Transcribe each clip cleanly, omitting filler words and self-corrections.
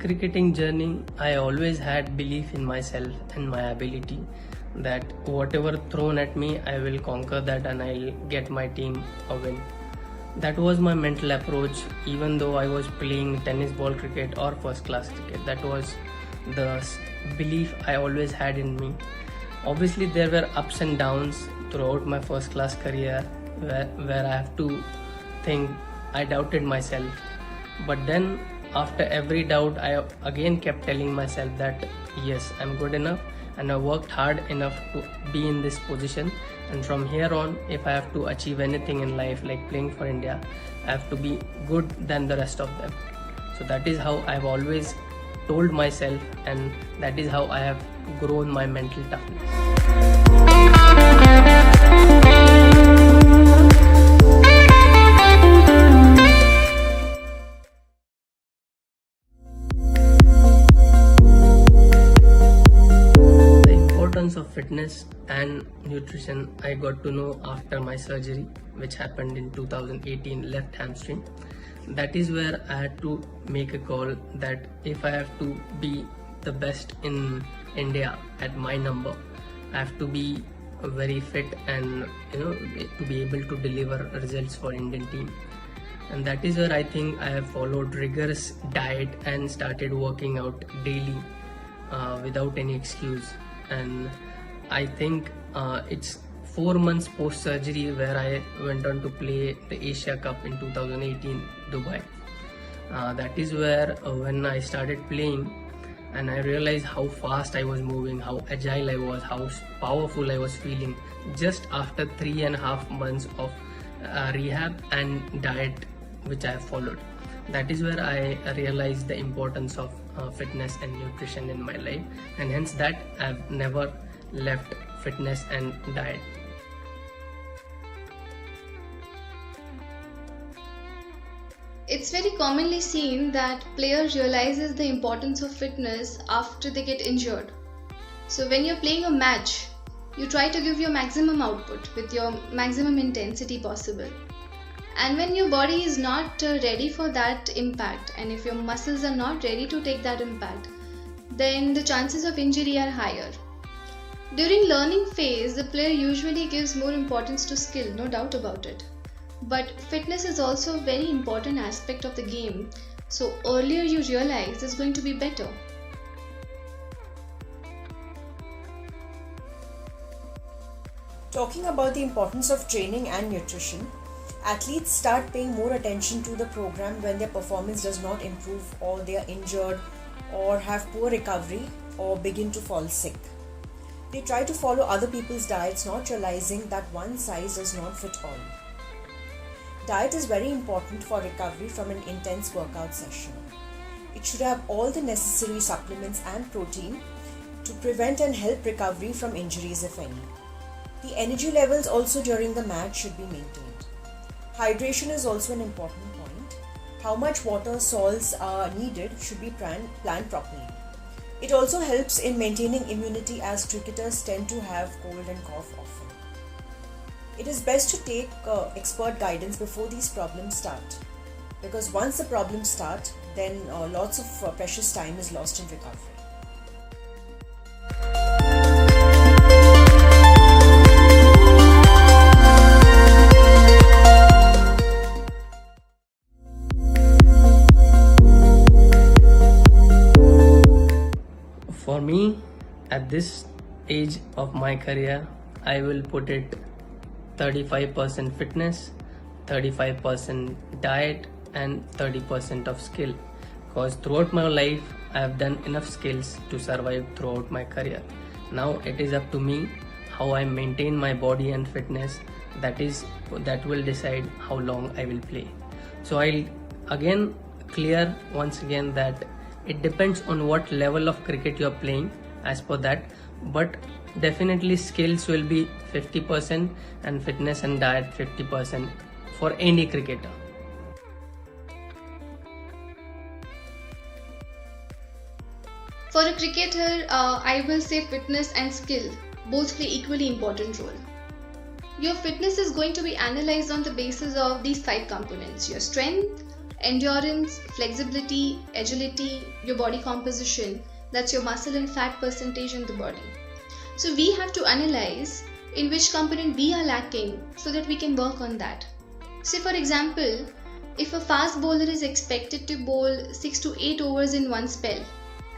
cricketing journey, I always had belief in myself and my ability that whatever thrown at me, I will conquer that and I'll get my team a win. That was my mental approach, even though I was playing tennis ball cricket or first class cricket. That was the belief I always had in me. Obviously, there were ups and downs throughout my first class career where I have to think I doubted myself. But then, after every doubt, I again kept telling myself that yes, I'm good enough and I worked hard enough to be in this position. And from here on, if I have to achieve anything in life, like playing for India, I have to be good than the rest of them. So that is how I've always told myself, and that is how I have grown my mental toughness. Of fitness and nutrition I got to know after my surgery, which happened in 2018, left hamstring. That is where I had to make a call that if I have to be the best in India at my number, I have to be very fit and to be able to deliver results for Indian team. And that is where I think I have followed rigorous diet and started working out daily without any excuse. And I think it's 4 months post surgery where I went on to play the Asia Cup in 2018 Dubai. That is where when I started playing and I realized how fast I was moving, how agile I was, how powerful I was feeling just after 3.5 months of rehab and diet which I have followed. That is where I realized the importance of fitness and nutrition in my life, and hence that I've never left fitness and diet. It's very commonly seen that players realizes the importance of fitness after they get injured. So when you're playing a match, you try to give your maximum output with your maximum intensity possible. And when your body is not ready for that impact, and if your muscles are not ready to take that impact, then the chances of injury are higher. During learning phase, the player usually gives more importance to skill, no doubt about it. But fitness is also a very important aspect of the game, so earlier you realize is going to be better. Talking about the importance of training and nutrition, athletes start paying more attention to the program when their performance does not improve, or they are injured or have poor recovery or begin to fall sick. They try to follow other people's diets, not realizing that one size does not fit all. Diet is very important for recovery from an intense workout session. It should have all the necessary supplements and protein to prevent and help recovery from injuries, if any. The energy levels also during the match should be maintained. Hydration is also an important point. How much water, salts are needed should be planned properly. It also helps in maintaining immunity, as cricketers tend to have cold and cough often. It is best to take expert guidance before these problems start, because once the problems start, then lots of precious time is lost in recovery. For me, at this age of my career, I will put it 35% fitness, 35% diet and 30% of skill, because throughout my life I have done enough skills to survive throughout my career. Now it is up to me how I maintain my body and fitness. That will decide how long I will play. So I'll again clear once again that it depends on what level of cricket you're playing as per that, but definitely skills will be 50% and fitness and diet 50% for any cricketer. For a cricketer, I will say fitness and skill both play equally important role. Your fitness is going to be analyzed on the basis of these 5 components: your strength, endurance, flexibility, agility, your body composition, that's your muscle and fat percentage in the body. So we have to analyze in which component we are lacking so that we can work on that. Say for example, if a fast bowler is expected to bowl 6 to 8 overs in one spell,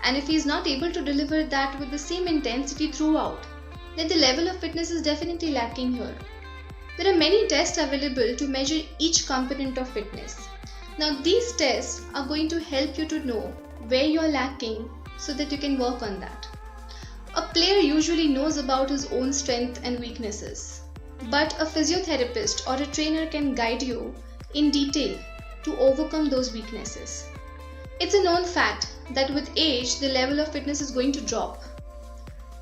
and if he is not able to deliver that with the same intensity throughout, then the level of fitness is definitely lacking here. There are many tests available to measure each component of fitness. Now these tests are going to help you to know where you are lacking so that you can work on that. A player usually knows about his own strengths and weaknesses, but a physiotherapist or a trainer can guide you in detail to overcome those weaknesses. It's a known fact that with age, the level of fitness is going to drop.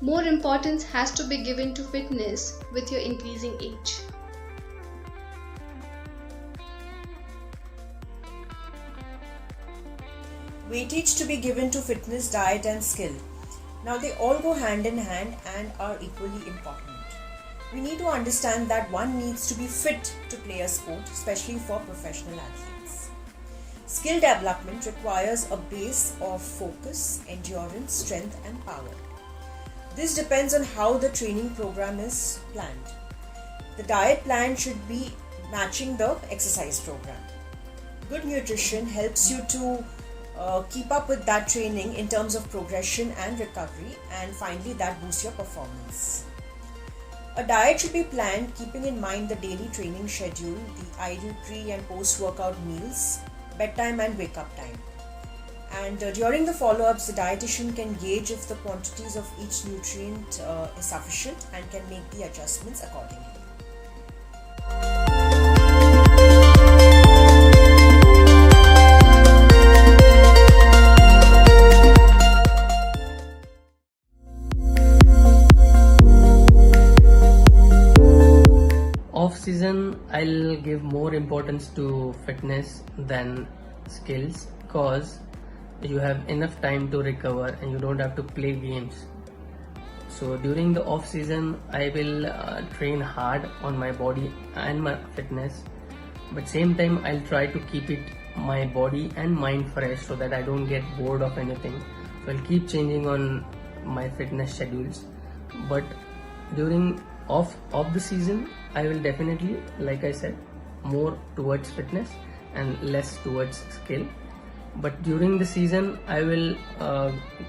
More importance has to be given to fitness with your increasing age. Weightage to be given to fitness, diet and skill. Now they all go hand in hand and are equally important. We need to understand that one needs to be fit to play a sport, especially for professional athletes. Skill development requires a base of focus, endurance, strength and power. This depends on how the training program is planned. The diet plan should be matching the exercise program. Good nutrition helps you to keep up with that training in terms of progression and recovery, and finally that boosts your performance. A diet should be planned keeping in mind the daily training schedule, the ideal pre and post workout meals, bedtime and wake up time. And during the follow-ups, the dietitian can gauge if the quantities of each nutrient is sufficient and can make the adjustments accordingly. Off season, I'll give more importance to fitness than skills, because you have enough time to recover and you don't have to play games. So during the off season, I will train hard on my body and my fitness, but same time I'll try to keep it my body and mind fresh so that I don't get bored of anything. So I'll keep changing on my fitness schedules. But during off the season, I will definitely, like I said, more towards fitness and less towards skill. But during the season, I will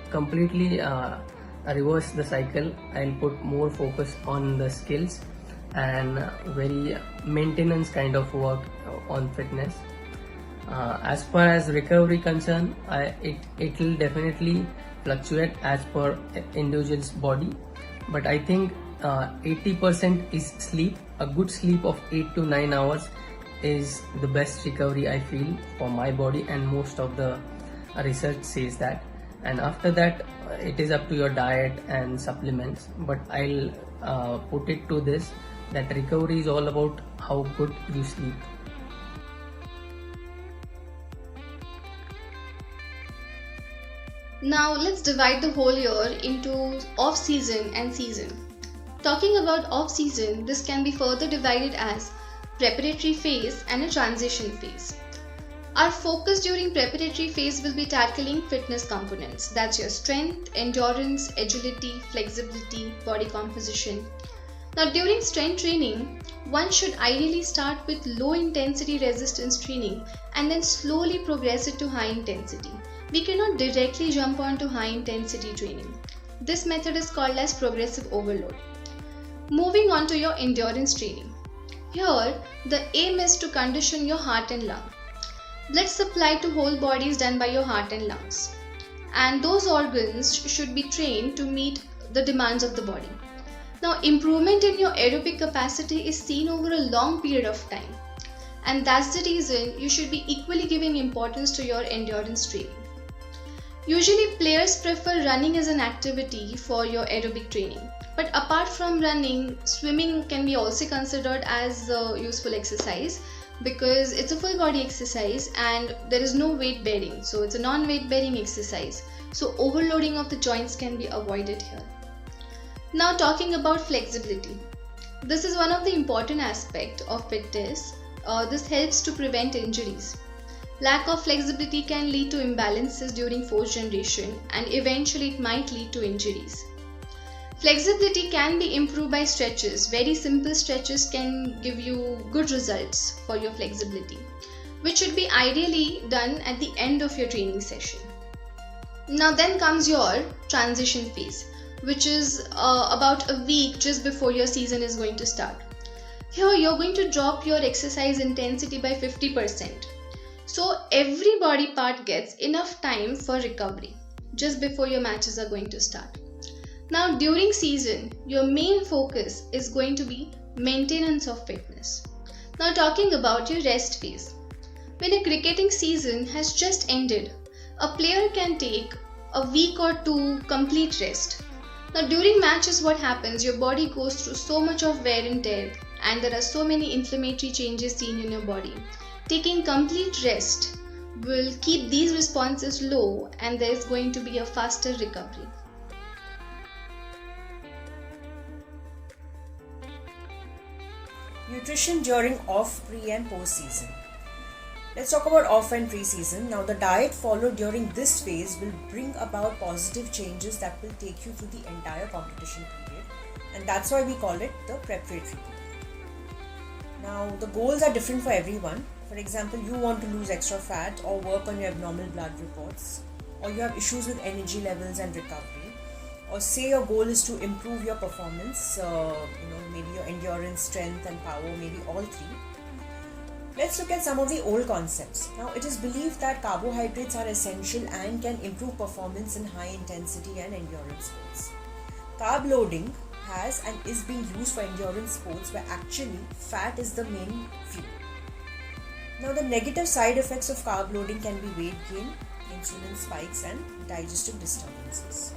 completely reverse the cycle. I'll put more focus on the skills and very maintenance kind of work on fitness. As far as recovery concerned, it will definitely fluctuate as per individual's body, but I think 80% is sleep. A good sleep of 8 to 9 hours is the best recovery I feel for my body, and most of the research says that. And after that, it is up to your diet and supplements, but I'll put it to this, that recovery is all about how good you sleep. Now let's divide the whole year into off-season and season. Talking about off-season, this can be further divided as preparatory phase and a transition phase. Our focus during preparatory phase will be tackling fitness components. That's your strength, endurance, agility, flexibility, body composition. Now during strength training, one should ideally start with low intensity resistance training and then slowly progress it to high intensity. We cannot directly jump onto high intensity training. This method is called as progressive overload. Moving on to your endurance training. Here, the aim is to condition your heart and lung. Blood supply to whole body is done by your heart and lungs, and those organs should be trained to meet the demands of the body. Now, improvement in your aerobic capacity is seen over a long period of time, and that's the reason you should be equally giving importance to your endurance training. Usually, players prefer running as an activity for your aerobic training. But apart from running, swimming can be also considered as a useful exercise because it's a full body exercise and there is no weight bearing. So it's a non-weight bearing exercise. So overloading of the joints can be avoided here. Now talking about flexibility. This is one of the important aspects of fitness. This helps to prevent injuries. Lack of flexibility can lead to imbalances during force generation, and eventually it might lead to injuries. Flexibility can be improved by stretches. Very simple stretches can give you good results for your flexibility, which should be ideally done at the end of your training session. Now then comes your transition phase, which is about a week just before your season is going to start. Here you're going to drop your exercise intensity by 50%. So every body part gets enough time for recovery just before your matches are going to start. Now during season, your main focus is going to be maintenance of fitness. Now talking about your rest phase. When a cricketing season has just ended, a player can take a week or two complete rest. Now during matches, what happens? Your body goes through so much of wear and tear, and there are so many inflammatory changes seen in your body. Taking complete rest will keep these responses low, and there is going to be a faster recovery. Nutrition during off, pre and post season. Let's talk about off and pre-season. Now the diet followed during this phase will bring about positive changes that will take you through the entire competition period, and that's why we call it the preparatory period. Now the goals are different for everyone. For example, you want to lose extra fat or work on your abnormal blood reports, or you have issues with energy levels and recovery, or say your goal is to improve your performance, maybe your endurance, strength and power, maybe all three. Let's look at some of the old concepts. Now it is believed that carbohydrates are essential and can improve performance in high intensity and endurance sports. Carb loading has and is being used for endurance sports where actually fat is the main fuel. Now the negative side effects of carb loading can be weight gain, insulin spikes and digestive disturbances.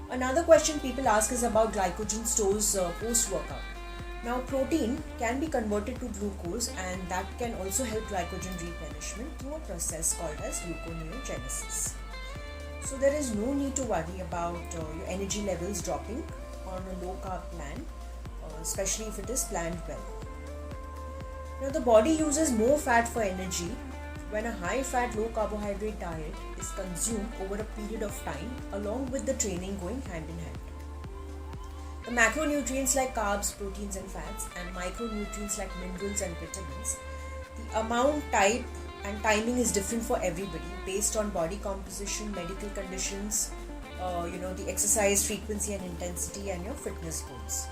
Another question people ask is about glycogen stores post-workout. Now protein can be converted to glucose, and that can also help glycogen replenishment through a process called as gluconeogenesis. So there is no need to worry about your energy levels dropping on a low carb plan, especially if it is planned well. Now the body uses more fat for energy when a high fat low carbohydrate diet is consumed over a period of time along with the training going hand in hand. The macronutrients like carbs, proteins and fats, and micronutrients like minerals and vitamins, the amount, type and timing is different for everybody based on body composition, medical conditions, the exercise frequency and intensity and your fitness goals.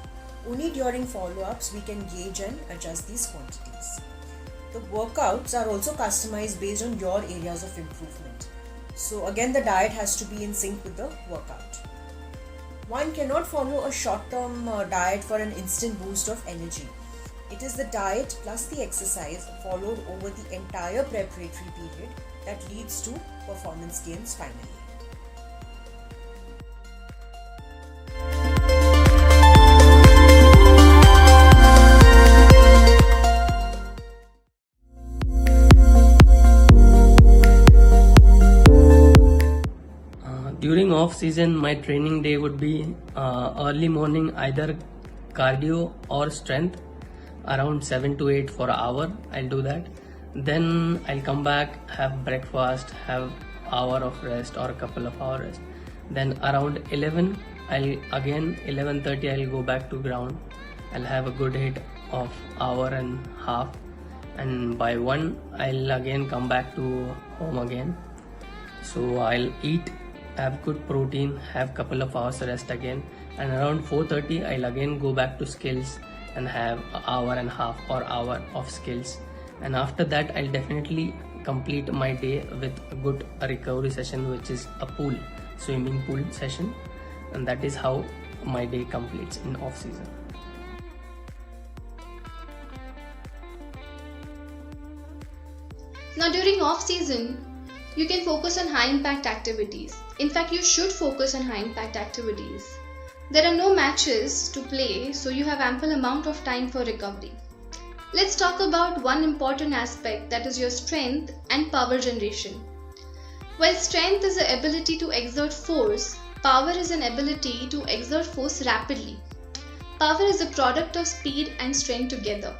Only during follow-ups we can gauge and adjust these quantities. The workouts are also customized based on your areas of improvement. So again, the diet has to be in sync with the workout. One cannot follow a short-term diet for an instant boost of energy. It is the diet plus the exercise followed over the entire preparatory period that leads to performance gains finally. During off season, my training day would be early morning, either cardio or strength, around 7 to 8 for an hour. I'll do that. Then I'll come back, have breakfast, have hour of rest or a couple of hours. Then around 11, 11:30 I'll go back to ground. I'll have a good hit of hour and half, and by 1 I'll again come back to home again. So I'll eat, have good protein, have couple of hours rest again, and around 4:30 I'll again go back to skills and have an hour and a half or hour of skills. And after that I'll definitely complete my day with a good recovery session, which is a swimming pool session, and that is how my day completes in off season. Now during off season, you can focus on high impact activities. In fact, you should focus on high impact activities. There are no matches to play, so you have ample amount of time for recovery. Let's talk about one important aspect, that is your strength and power generation. While strength is the ability to exert force, power is an ability to exert force rapidly. Power is a product of speed and strength together.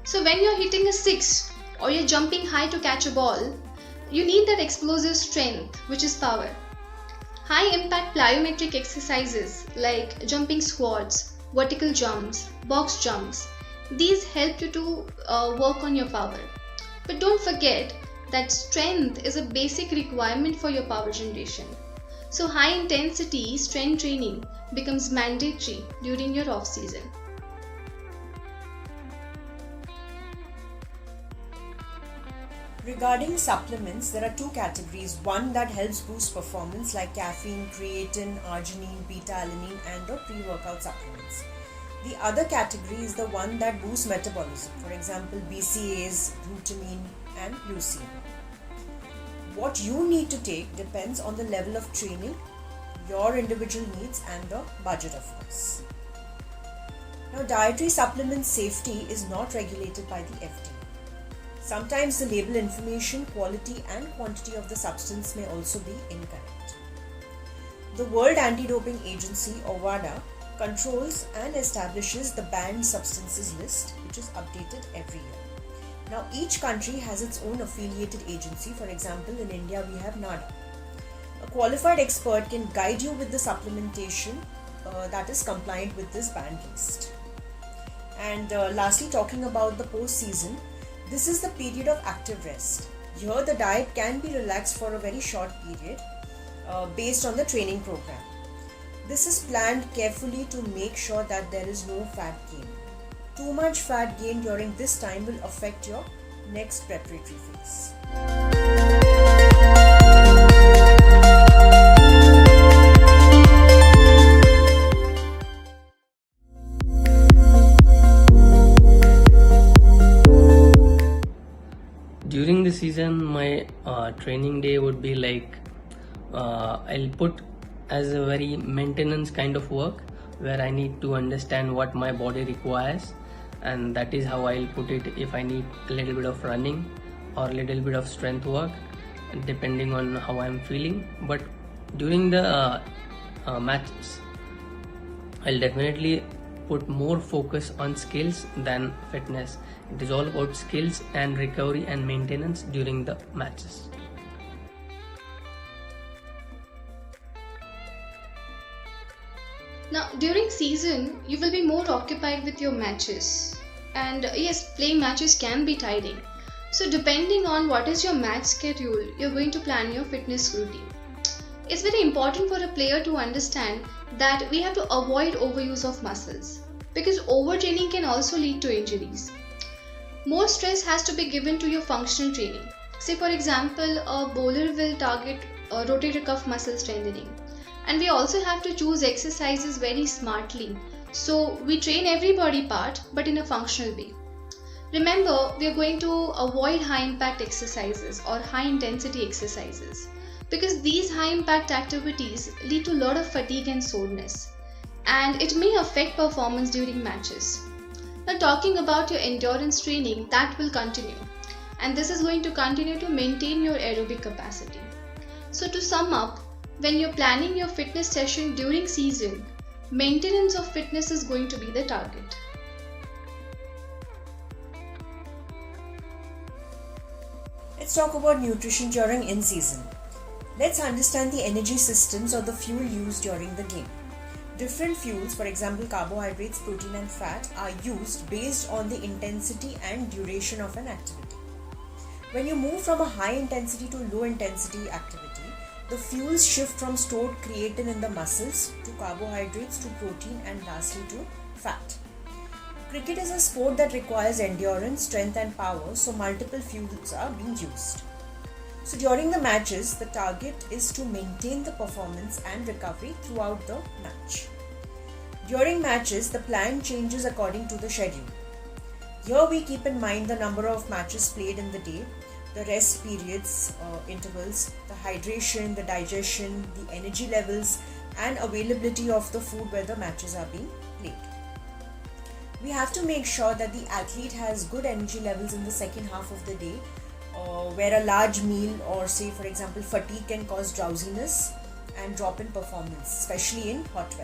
So when you're hitting a 6 or you're jumping high to catch a ball, you need that explosive strength, which is power. High impact plyometric exercises like jumping squats, vertical jumps, box jumps, these help you to work on your power. But don't forget that strength is a basic requirement for your power generation. So high intensity strength training becomes mandatory during your off season. Regarding supplements, there are two categories. One that helps boost performance like caffeine, creatine, arginine, beta-alanine and the pre-workout supplements. The other category is the one that boosts metabolism, for example BCAAs, glutamine and leucine. What you need to take depends on the level of training, your individual needs and the budget of course. Now dietary supplement safety is not regulated by the FDA. Sometimes the label information, quality and quantity of the substance may also be incorrect. The World Anti-Doping Agency or WADA controls and establishes the banned substances list, which is updated every year. Now each country has its own affiliated agency. For example, in India we have NADA. A qualified expert can guide you with the supplementation that is compliant with this banned list. And lastly, talking about the post-season, this is the period of active rest. Here the diet can be relaxed for a very short period based on the training program. This is planned carefully to make sure that there is no fat gain. Too much fat gain during this time will affect your next preparatory phase. During the season, my training day would be like I'll put as a very maintenance kind of work where I need to understand what my body requires, and that is how I'll put it. If I need a little bit of running or a little bit of strength work, depending on how I'm feeling. But during the matches, I'll definitely put more focus on skills than fitness. It is all about skills and recovery and maintenance during the matches. Now, during season, you will be more occupied with your matches. And yes, playing matches can be tiring. So depending on what is your match schedule, you're going to plan your fitness routine. It's very important for a player to understand that we have to avoid overuse of muscles, because overtraining can also lead to injuries. More stress has to be given to your functional training. Say for example, a bowler will target rotator cuff muscle strengthening. And we also have to choose exercises very smartly. So we train every body part but in a functional way. Remember, we are going to avoid high impact exercises or high intensity exercises, because these high impact activities lead to a lot of fatigue and soreness, and it may affect performance during matches. Now talking about your endurance training, that will continue, and this is going to continue to maintain your aerobic capacity. So to sum up, when you're planning your fitness session during season, maintenance of fitness is going to be the target. Let's talk about nutrition during in-season. Let's understand the energy systems or the fuel used during the game. Different fuels, for example carbohydrates, protein and fat, are used based on the intensity and duration of an activity. When you move from a high intensity to low intensity activity, the fuels shift from stored creatine in the muscles to carbohydrates to protein and lastly to fat. Cricket is a sport that requires endurance, strength and power, so multiple fuels are being used. So during the matches, the target is to maintain the performance and recovery throughout the match. During matches, the plan changes according to the schedule. Here we keep in mind the number of matches played in the day, the rest periods, intervals, the hydration, the digestion, the energy levels and availability of the food where the matches are being played. We have to make sure that the athlete has good energy levels in the second half of the day, where a large meal or say for example fatigue can cause drowsiness and drop in performance, especially in hot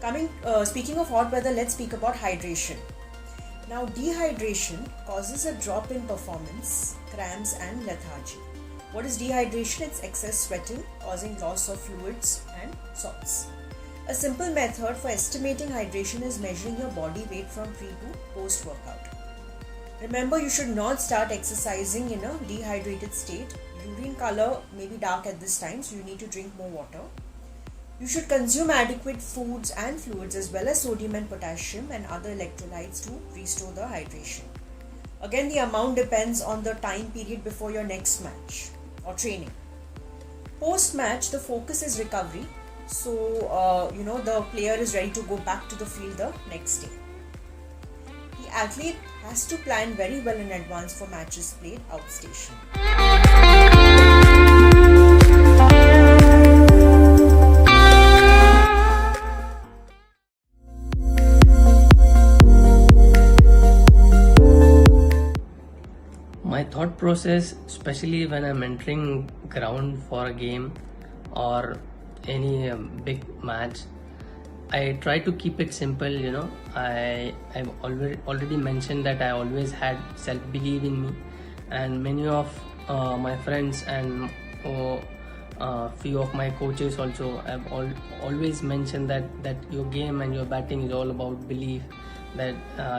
weather. Speaking of hot weather, let's speak about hydration. Now, dehydration causes a drop in performance, cramps, and lethargy. What is dehydration? It's excess sweating causing loss of fluids and salts. A simple method for estimating hydration is measuring your body weight from pre to post workout. Remember, you should not start exercising in a dehydrated state. Urine color may be dark at this time, so you need to drink more water. You should consume adequate foods and fluids as well as sodium and potassium and other electrolytes to restore the hydration. Again, the amount depends on the time period before your next match or training. Post match, the focus is recovery. So, the player is ready to go back to the field the next day. The athlete has to plan very well in advance for matches played outstation. My thought process, especially when I'm entering ground for a game or any big match, I try to keep it simple. I've already mentioned that I always had self-belief in me, and many of my friends and few of my coaches also have always mentioned that your game and your batting is all about belief, that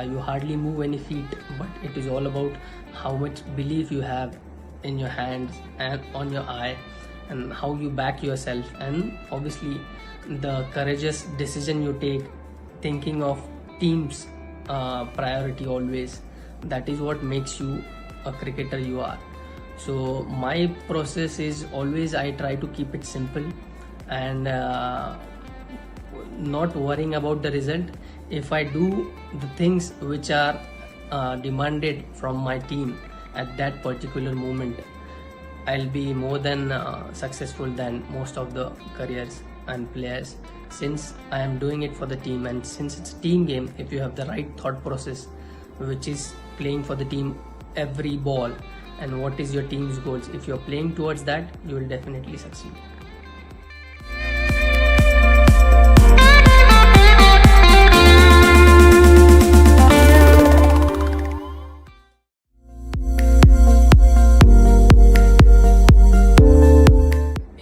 you hardly move any feet, but it is all about how much belief you have in your hands and on your eye, and how you back yourself, and obviously the courageous decision you take, thinking of team's priority always. That is what makes you a cricketer you are. So my process is always, I try to keep it simple and not worrying about the result. If I do the things which are demanded from my team at that particular moment, I'll be more than successful than most of the careers and players, since I am doing it for the team. And since it's a team game, if you have the right thought process, which is playing for the team every ball, and what is your team's goals, if you're playing towards that, you will definitely succeed.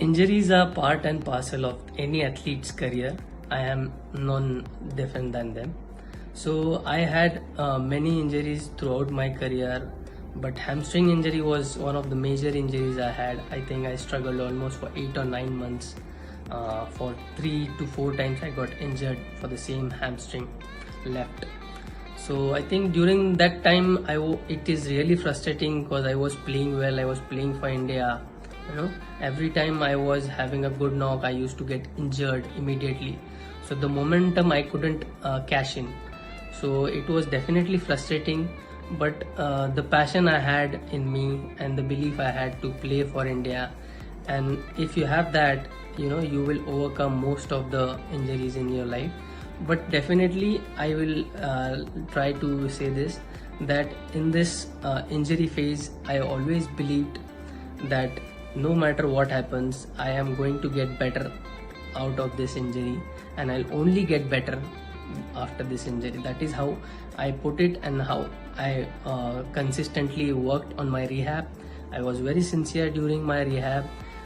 Injuries are part and parcel of any athlete's career. I am none different than them. So I had many injuries throughout my career, but hamstring injury was one of the major injuries I had. I think I struggled almost for 8 or 9 months. For 3 to 4 times I got injured for the same hamstring left. So I think during that time it is really frustrating, because I was playing well, I was playing for India. Every time I was having a good knock, I used to get injured immediately. So the momentum I couldn't cash in. So it was definitely frustrating, but the passion I had in me and the belief I had to play for India, and if you have that, you will overcome most of the injuries in your life. But definitely I will try to say this, that in this injury phase, I always believed that no matter what happens, I am going to get better out of this injury, and I'll only get better after this injury. That is how I put it, and how I consistently worked on my rehab. I was very sincere during my rehab.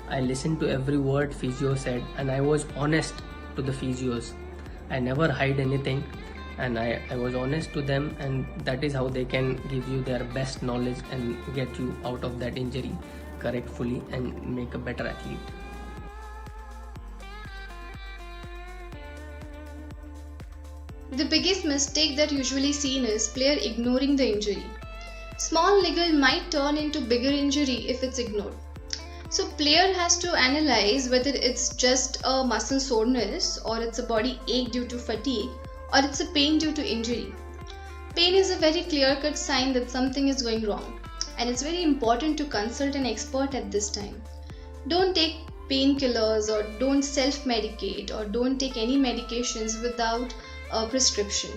I listened to every word physio said, and I was honest to the physios. I never hide anything, and I was honest to them, and that is how they can give you their best knowledge and get you out of that injury correctly and make a better athlete. The biggest mistake that usually seen is player ignoring the injury. Small niggle might turn into bigger injury if it's ignored. So player has to analyze whether it's just a muscle soreness, or it's a body ache due to fatigue, or it's a pain due to injury. Pain is a very clear-cut sign that something is going wrong, and it's very important to consult an expert at this time. Don't take painkillers, or don't self-medicate, or don't take any medications without a prescription.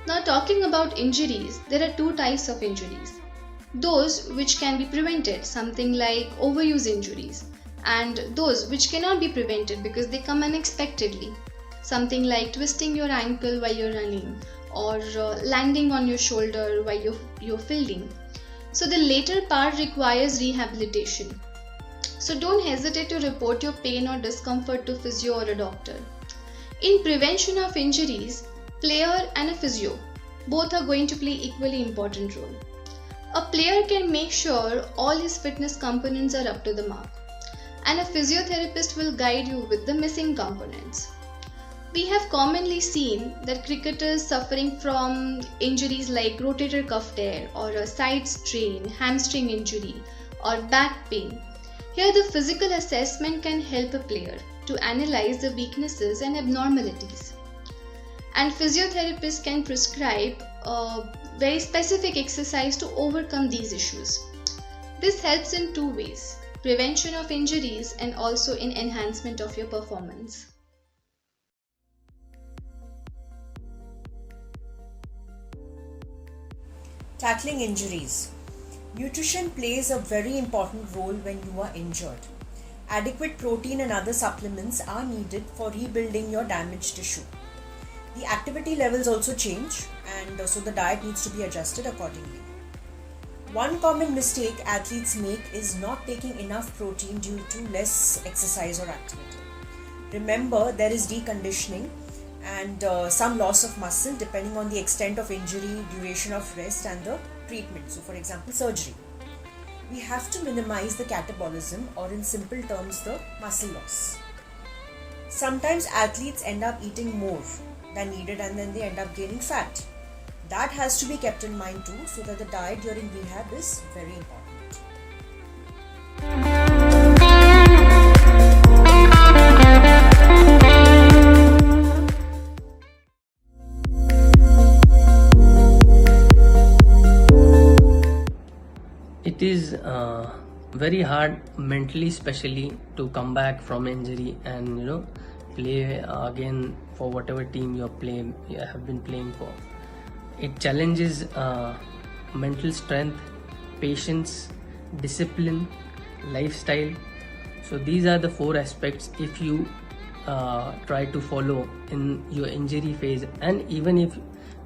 Now, talking about injuries, there are two types of injuries. Those which can be prevented, something like overuse injuries, and those which cannot be prevented because they come unexpectedly, something like twisting your ankle while you're running, or landing on your shoulder while you're fielding. So the later part requires rehabilitation. So don't hesitate to report your pain or discomfort to physio or a doctor. In prevention of injuries, player and a physio both are going to play equally important role. A player can make sure all his fitness components are up to the mark, and a physiotherapist will guide you with the missing components. We have commonly seen that cricketers suffering from injuries like rotator cuff tear or a side strain, hamstring injury or back pain. Here the physical assessment can help a player to analyze the weaknesses and abnormalities. And physiotherapists can prescribe a very specific exercise to overcome these issues. This helps in two ways: prevention of injuries and also in enhancement of your performance. Tackling injuries. Nutrition plays a very important role when you are injured. Adequate protein and other supplements are needed for rebuilding your damaged tissue. The activity levels also change, and so the diet needs to be adjusted accordingly. One common mistake athletes make is not taking enough protein due to less exercise or activity. Remember, there is deconditioning and some loss of muscle depending on the extent of injury, duration of rest and the treatment. So for example, surgery. We have to minimize the catabolism, or in simple terms, the muscle loss. Sometimes athletes end up eating more than needed and then they end up gaining fat. That has to be kept in mind too, so that the diet during rehab is very important. It is very hard mentally, especially, to come back from injury and play again for whatever team you have been playing for. It challenges mental strength, patience, discipline, lifestyle. So these are the 4 aspects if you try to follow in your injury phase, and even if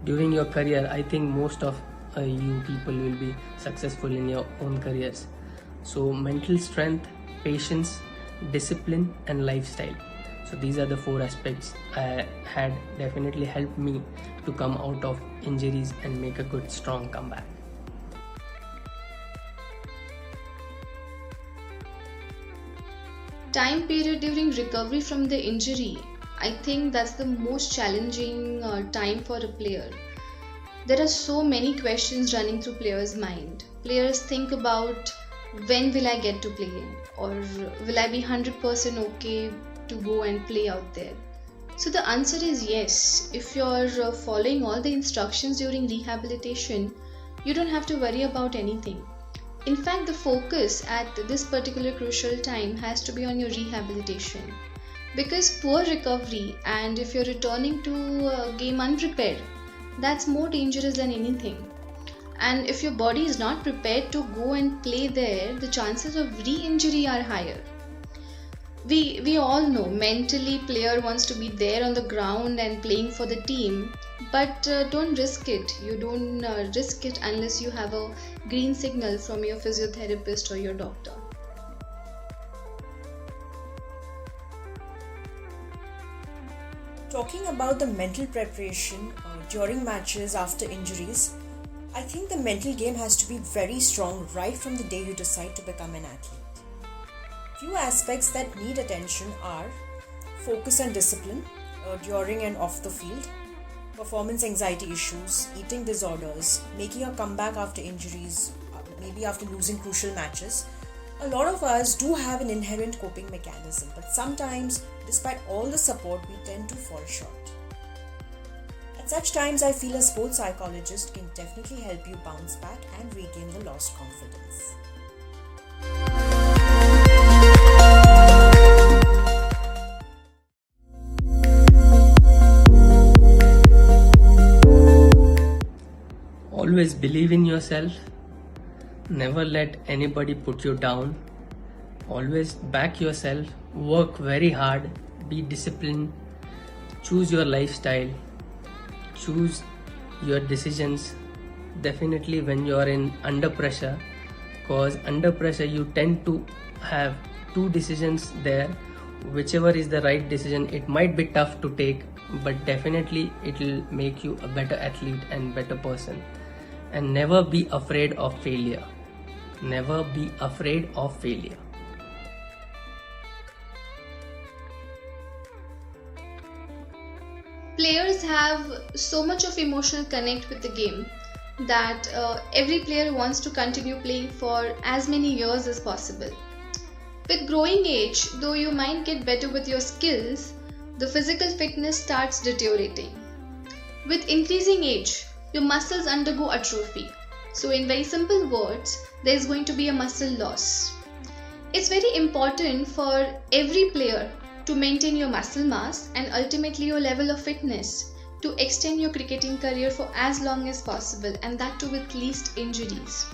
during your career. I think most of you people will be successful in your own careers. So mental strength, patience, discipline and lifestyle. So these are the 4 aspects had definitely helped me to come out of injuries and make a good strong comeback. Time period during recovery from the injury, I think that's the most challenging time for a player. There are so many questions running through players' mind. Players think about, when will I get to play, or will I be 100% okay to go and play out there? So the answer is yes. If you're following all the instructions during rehabilitation, you don't have to worry about anything. In fact, the focus at this particular crucial time has to be on your rehabilitation, because poor recovery and if you're returning to a game unprepared, that's more dangerous than anything. And if your body is not prepared to go and play there, the chances of re-injury are higher. We all know mentally player wants to be there on the ground and playing for the team, but don't risk it. You don't risk it unless you have a green signal from your physiotherapist or your doctor. Talking about the mental preparation during matches after injuries, I think the mental game has to be very strong right from the day you decide to become an athlete. Few aspects that need attention are focus and discipline during and off the field, performance anxiety issues, eating disorders, making a comeback after injuries, maybe after losing crucial matches. A lot of us do have an inherent coping mechanism, but sometimes, despite all the support, we tend to fall short. At such times, I feel a sports psychologist can definitely help you bounce back and regain the lost confidence. Always believe in yourself. Never let anybody put you down. Always back yourself. Work very hard. Be disciplined. Choose your lifestyle. Choose your decisions definitely when you are in under pressure, cause under pressure you tend to have two decisions there. Whichever is the right decision, it might be tough to take, but definitely it will make you a better athlete and better person. And never be afraid of failure. Never be afraid of failure. Players have so much of emotional connect with the game that every player wants to continue playing for as many years as possible. With growing age, though you might get better with your skills, the physical fitness starts deteriorating. With increasing age, your muscles undergo atrophy. So in very simple words, there is going to be a muscle loss. It's very important for every player to maintain your muscle mass and ultimately your level of fitness to extend your cricketing career for as long as possible, and that too with least injuries.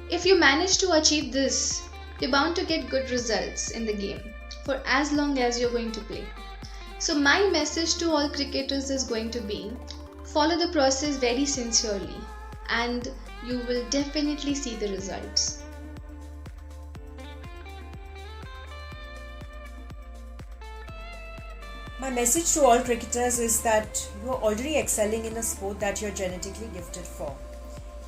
If you manage to achieve this, you're bound to get good results in the game for as long as you're going to play. So my message to all cricketers is going to be, follow the process very sincerely and you will definitely see the results. My message to all cricketers is that you are already excelling in a sport that you're genetically gifted for.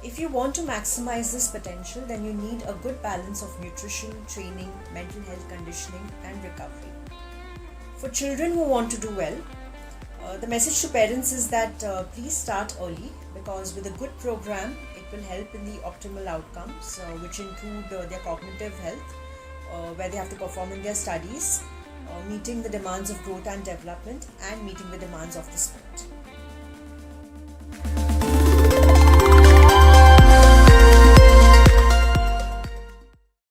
If you want to maximize this potential, then you need a good balance of nutrition, training, mental health conditioning, and recovery. For children who want to do well, the message to parents is that please start early, because with a good program, it will help in the optimal outcomes, which include their cognitive health, where they have to perform in their studies, meeting the demands of growth and development, and meeting the demands of the sport.